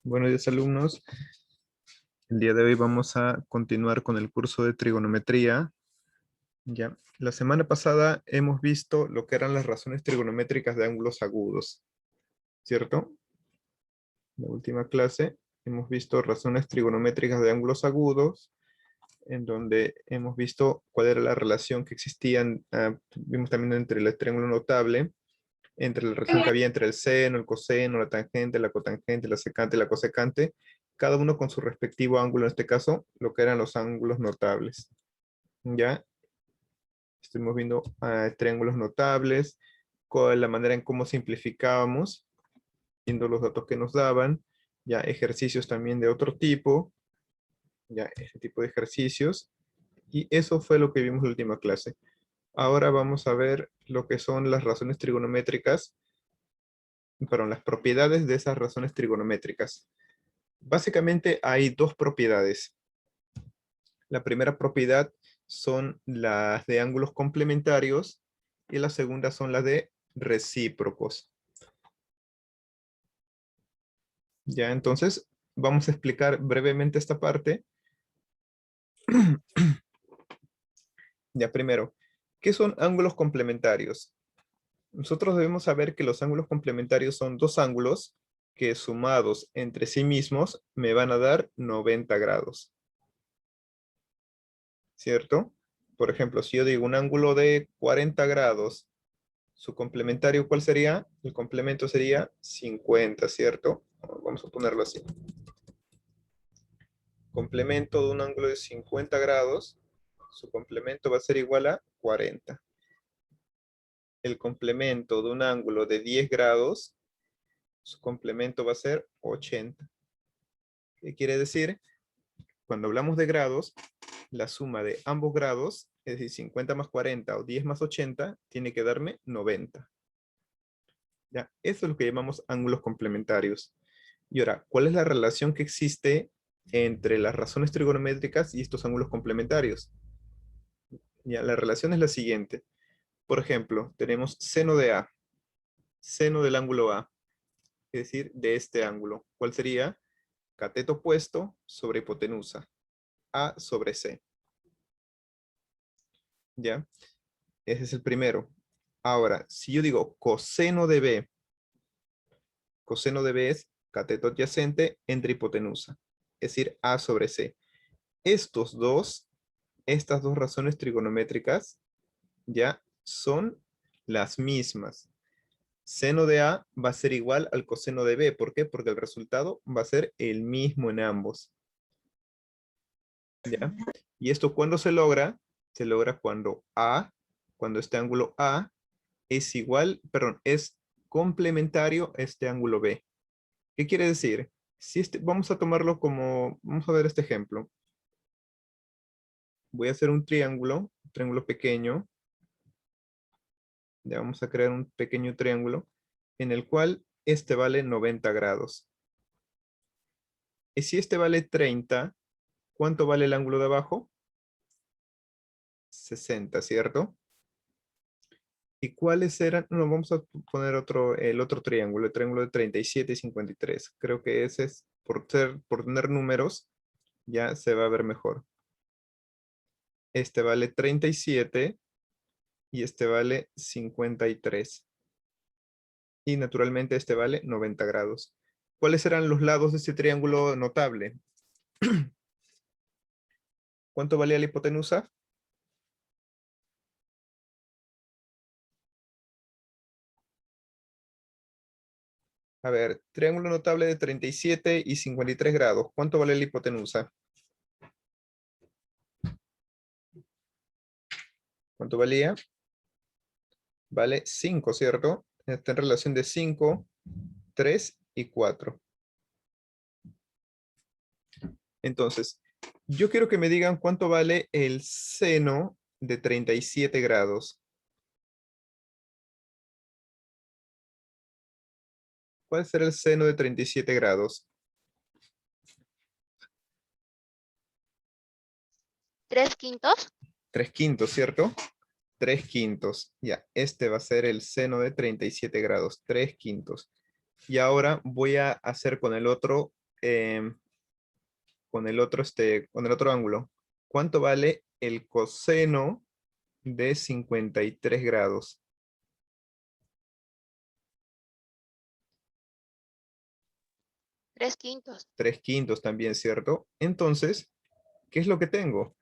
Buenos días, alumnos. El día de hoy vamos a continuar con el curso de trigonometría. Ya, la semana pasada hemos visto lo que eran las razones trigonométricas de ángulos agudos, ¿cierto? En la última clase hemos visto razones trigonométricas de ángulos agudos, en donde hemos visto cuál era la relación que existían, vimos también entre el triángulo notable, entre la relación que había entre el seno, el coseno, la tangente, la cotangente, la secante y la cosecante, cada uno con su respectivo ángulo, en este caso, lo que eran los ángulos notables. ¿Ya? Estuvimos viendo triángulos notables, la manera en cómo simplificábamos, viendo los datos que nos daban, ya ejercicios también de otro tipo, ya ese tipo de ejercicios, y eso fue lo que vimos en la última clase. Ahora vamos a ver lo que son las razones trigonométricas, perdón, las propiedades de esas razones trigonométricas. Básicamente hay dos propiedades. La primera propiedad son las de ángulos complementarios y la segunda son las de recíprocos. Ya, entonces vamos a explicar brevemente esta parte. Ya, primero, ¿qué son ángulos complementarios? Nosotros debemos saber que los ángulos complementarios son dos ángulos que sumados entre sí mismos me van a dar 90 grados. ¿Cierto? Por ejemplo, si yo digo un ángulo de 40 grados, su complementario, ¿cuál sería? El complemento sería 50, ¿cierto? Vamos a ponerlo así. Complemento de un ángulo de 50 grados, su complemento va a ser igual a 40. El complemento de un ángulo de 10 grados, su complemento va a ser 80. ¿Qué quiere decir? Cuando hablamos de grados, la suma de ambos grados, es decir, 50 más 40 o 10 más 80, tiene que darme 90. ¿Ya? Eso es lo que llamamos ángulos complementarios. Y ahora, ¿cuál es la relación que existe entre las razones trigonométricas y estos ángulos complementarios? Ya, la relación es la siguiente. Por ejemplo, tenemos seno de A, seno del ángulo A, es decir, de este ángulo. ¿Cuál sería? Cateto opuesto sobre hipotenusa, A sobre C. ¿Ya? Ese es el primero. Ahora, si yo digo coseno de B es cateto adyacente entre hipotenusa, es decir, A sobre C. Estas dos razones trigonométricas ya son las mismas. Seno de A va a ser igual al coseno de B. ¿Por qué? Porque el resultado va a ser el mismo en ambos. ¿Ya? ¿Y esto cuándo se logra? Se logra cuando este ángulo A es igual, perdón, es complementario a este ángulo B. ¿Qué quiere decir? Si vamos a tomarlo como, vamos a ver este ejemplo. Voy a hacer un triángulo pequeño. Ya vamos a crear un pequeño triángulo en el cual este vale 90 grados. Y si este vale 30, ¿cuánto vale el ángulo de abajo? 60, ¿cierto? ¿Y cuáles eran? No, vamos a poner el otro triángulo, el triángulo de 37 y 53. Creo que ese es, por tener números, ya se va a ver mejor. Este vale 37 y este vale 53. Y naturalmente este vale 90 grados. ¿Cuáles eran los lados de este triángulo notable? ¿Cuánto valía la hipotenusa? A ver, triángulo notable de 37 y 53 grados. ¿Cuánto vale la hipotenusa? ¿Cuánto valía? Vale 5, ¿cierto? Está en relación de 5, 3 y 4. Entonces, yo quiero que me digan cuánto vale el seno de 37 grados. ¿Cuál será el seno de 37 grados? 3/5. 3 quintos, ¿cierto? 3 quintos. Ya, este va a ser el seno de 37 grados, 3 quintos. Y ahora voy a hacer con el otro con el otro ángulo. ¿Cuánto vale el coseno de 53 grados? 3/5. 3/5 también, ¿cierto? Entonces, ¿qué es lo que tengo?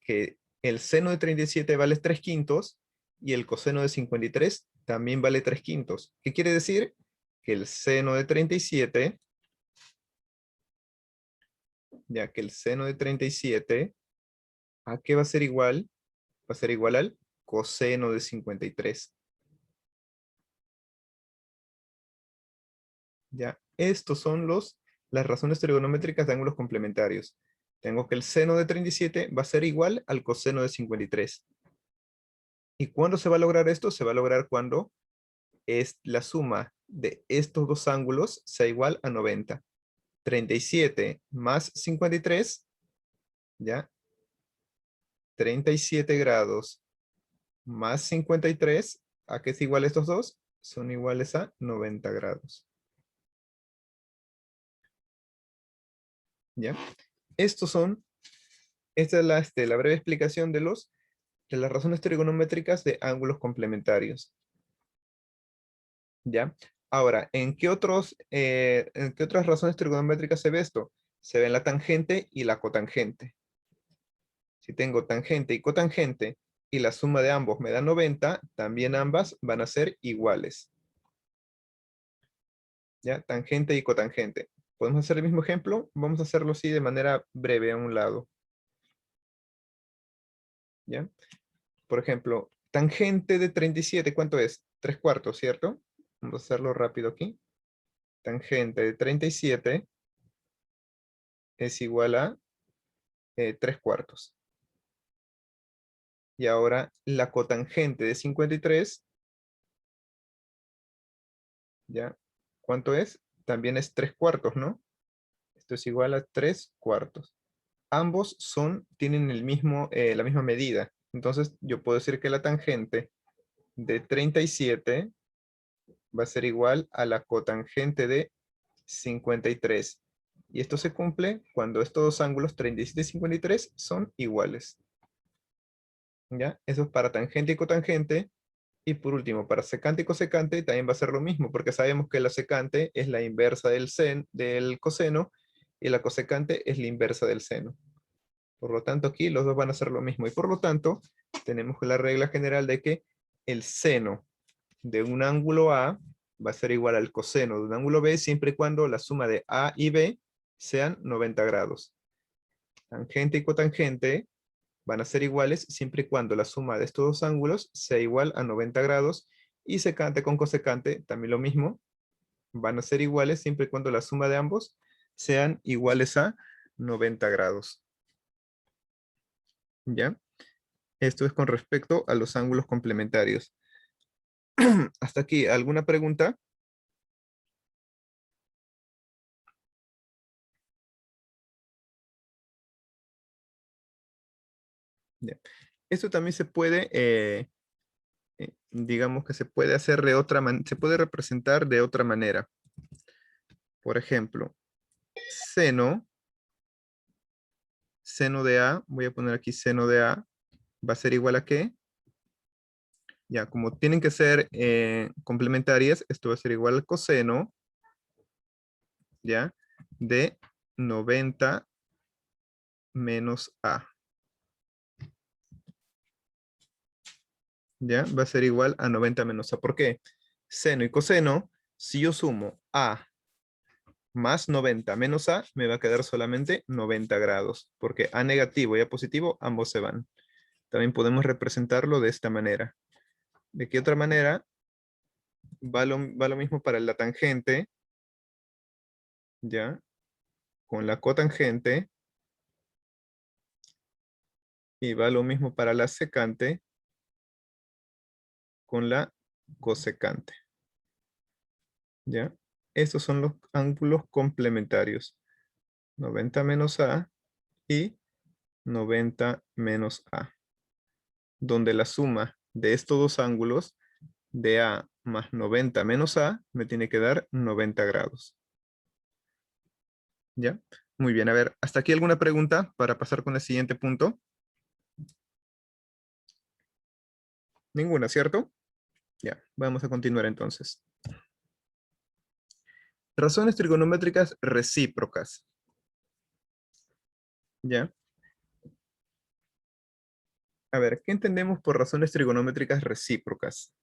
Que el seno de 37 vale 3/5 y el coseno de 53 también vale 3/5. ¿Qué quiere decir? Que el seno de 37, ya que el seno de 37, ¿a qué va a ser igual? Va a ser igual al coseno de 53. Ya, estos son las razones trigonométricas de ángulos complementarios. Tengo que el seno de 37 va a ser igual al coseno de 53. ¿Y cuándo se va a lograr esto? Se va a lograr cuando es la suma de estos dos ángulos sea igual a 90. 37 más 53, ¿ya? 37 grados más 53, ¿a qué es igual estos dos? Son iguales a 90 grados. ¿Ya? Esta es la breve explicación de las razones trigonométricas de ángulos complementarios. ¿Ya? Ahora, ¿en qué otras razones trigonométricas se ve esto? Se ve la tangente y la cotangente. Si tengo tangente y cotangente y la suma de ambos me da 90, también ambas van a ser iguales. ¿Ya? Tangente y cotangente. ¿Podemos hacer el mismo ejemplo? Vamos a hacerlo así de manera breve a un lado. ¿Ya? Por ejemplo, tangente de 37, ¿cuánto es? 3/4, ¿cierto? Vamos a hacerlo rápido aquí. Tangente de 37 es igual a 3/4. Y ahora la cotangente de 53, ¿ya? ¿Cuánto es? También es 3/4, ¿no? Esto es igual a 3/4. Ambos tienen la misma medida. Entonces yo puedo decir que la tangente de 37 va a ser igual a la cotangente de 53. Y esto se cumple cuando estos dos ángulos 37 y 53 son iguales. ¿Ya? Eso es para tangente y cotangente. Y por último, para secante y cosecante también va a ser lo mismo, porque sabemos que la secante es la inversa del coseno y la cosecante es la inversa del seno. Por lo tanto, aquí los dos van a ser lo mismo. Y por lo tanto, tenemos la regla general de que el seno de un ángulo A va a ser igual al coseno de un ángulo B siempre y cuando la suma de A y B sean 90 grados. Tangente y cotangente van a ser iguales siempre y cuando la suma de estos dos ángulos sea igual a 90 grados y secante con cosecante, también lo mismo, van a ser iguales siempre y cuando la suma de ambos sean iguales a 90 grados. ¿Ya? Esto es con respecto a los ángulos complementarios. Hasta aquí, ¿alguna pregunta? Ya. Esto también se puede, digamos que se puede hacer de otra manera, se puede representar de otra manera. Por ejemplo, seno de A, voy a poner aquí seno de A, va a ser igual a ¿qué? Ya, como tienen que ser complementarias, esto va a ser igual al coseno, ¿ya? De 90 menos A. ¿Ya? Va a ser igual a 90 menos A. ¿Por qué? Seno y coseno, si yo sumo A más 90 menos A, me va a quedar solamente 90 grados, porque A negativo y A positivo, ambos se van. También podemos representarlo de esta manera. ¿De qué otra manera? Va lo mismo para la tangente, ¿ya? Con la cotangente, y va lo mismo para la secante con la cosecante. ¿Ya? Estos son los ángulos complementarios. 90 menos A y 90 menos A. Donde la suma de estos dos ángulos de A más 90 menos A me tiene que dar 90 grados. ¿Ya? Muy bien, a ver, ¿hasta aquí alguna pregunta para pasar con el siguiente punto? Ninguna, ¿cierto? Ya, vamos a continuar entonces. Razones trigonométricas recíprocas. ¿Ya? A ver, ¿qué entendemos por razones trigonométricas recíprocas?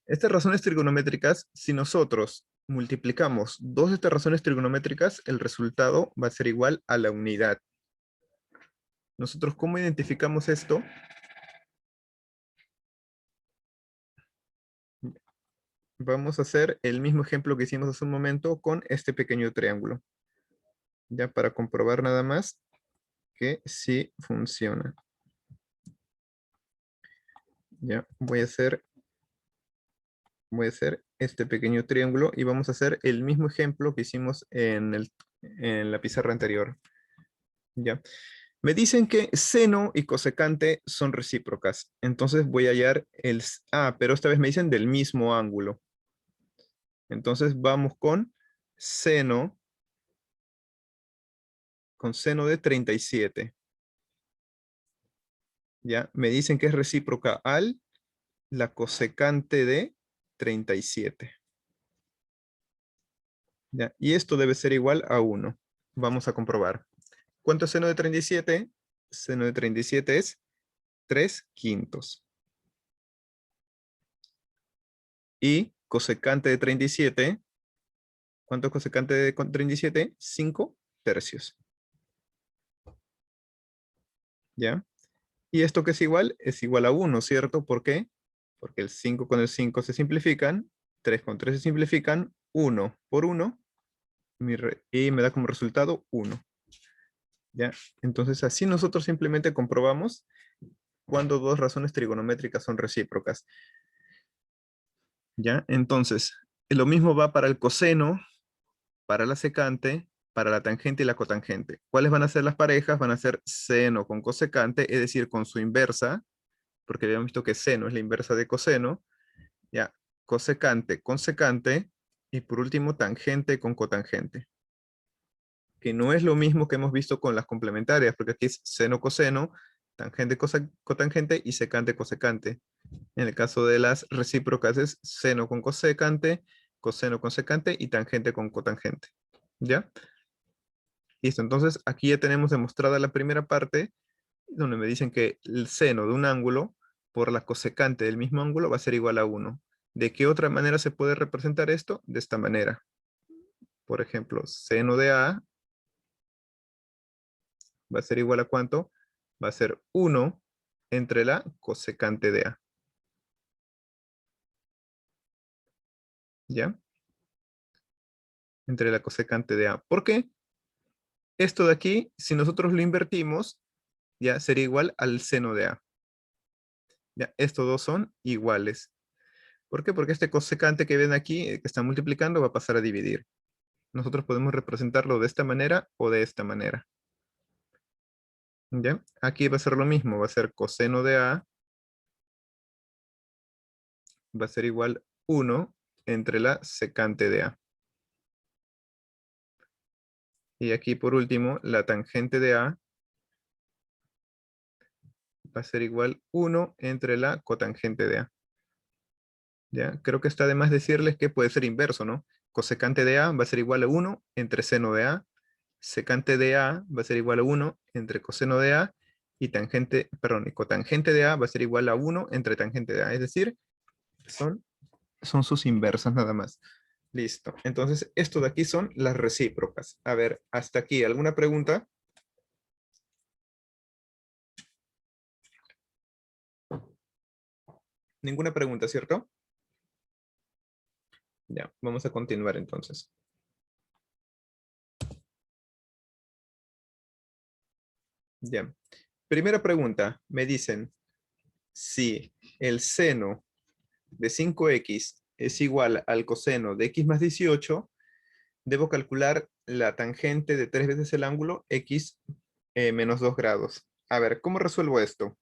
Estas razones trigonométricas, si nosotros multiplicamos dos de estas razones trigonométricas, el resultado va a ser igual a la unidad. ¿Nosotros cómo identificamos esto? Vamos a hacer el mismo ejemplo que hicimos hace un momento con este pequeño triángulo. Ya para comprobar nada más que sí funciona. Ya voy a hacer este pequeño triángulo y vamos a hacer el mismo ejemplo que hicimos en la pizarra anterior. Ya. Me dicen que seno y cosecante son recíprocas. Entonces voy a hallar pero esta vez me dicen del mismo ángulo. Entonces vamos con seno de 37. ¿Ya? Me dicen que es recíproca la cosecante de 37. ¿Ya? Y esto debe ser igual a 1. Vamos a comprobar. ¿Cuánto es seno de 37? Seno de 37 es 3/5. Y cosecante de 37, ¿cuánto es cosecante de 37? 5/3. ¿Ya? ¿Y esto qué es igual? Es igual a 1, ¿cierto? ¿Por qué? Porque el 5 con el 5 se simplifican, 3 con 3 se simplifican, 1 por 1, y me da como resultado 1. ¿Ya? Entonces así nosotros simplemente comprobamos cuando dos razones trigonométricas son recíprocas. ¿Ya? Entonces, lo mismo va para el coseno, para la secante, para la tangente y la cotangente. ¿Cuáles van a ser las parejas? Van a ser seno con cosecante, es decir, con su inversa, porque habíamos visto que seno es la inversa de coseno, ya, cosecante con secante, y por último tangente con cotangente, que no es lo mismo que hemos visto con las complementarias, porque aquí es seno coseno, tangente cotangente y secante cosecante. En el caso de las recíprocas es seno con cosecante, coseno con secante y tangente con cotangente. ¿Ya? Listo, entonces aquí ya tenemos demostrada la primera parte, donde me dicen que el seno de un ángulo por la cosecante del mismo ángulo va a ser igual a 1. ¿De qué otra manera se puede representar esto? De esta manera. Por ejemplo, seno de A va a ser igual a ¿cuánto? Va a ser 1 entre la cosecante de A. ¿Ya? Entre la cosecante de A. ¿Por qué? Esto de aquí, si nosotros lo invertimos, ya sería igual al seno de A. Ya, estos dos son iguales. ¿Por qué? Porque este cosecante que ven aquí, que está multiplicando, va a pasar a dividir. Nosotros podemos representarlo de esta manera o de esta manera. ¿Ya? Aquí va a ser lo mismo, va a ser coseno de A, va a ser igual 1 entre la secante de A. Y aquí por último, la tangente de A va a ser igual 1 entre la cotangente de A. ¿Ya? Creo que está de más decirles que puede ser inverso, ¿no? Cosecante de A va a ser igual a 1 entre seno de A, secante de A va a ser igual a 1 entre coseno de A, y cotangente de A va a ser igual a 1 entre tangente de A. Es decir, son sus inversas nada más. Listo. Entonces, esto de aquí son las recíprocas. A ver, hasta aquí, ¿alguna pregunta? Ninguna pregunta, ¿cierto? Ya, vamos a continuar entonces. Ya. Primera pregunta, me dicen si el seno de 5x es igual al coseno de x más 18, debo calcular la tangente de 3 veces el ángulo x menos 2 grados. A ver, ¿cómo resuelvo esto?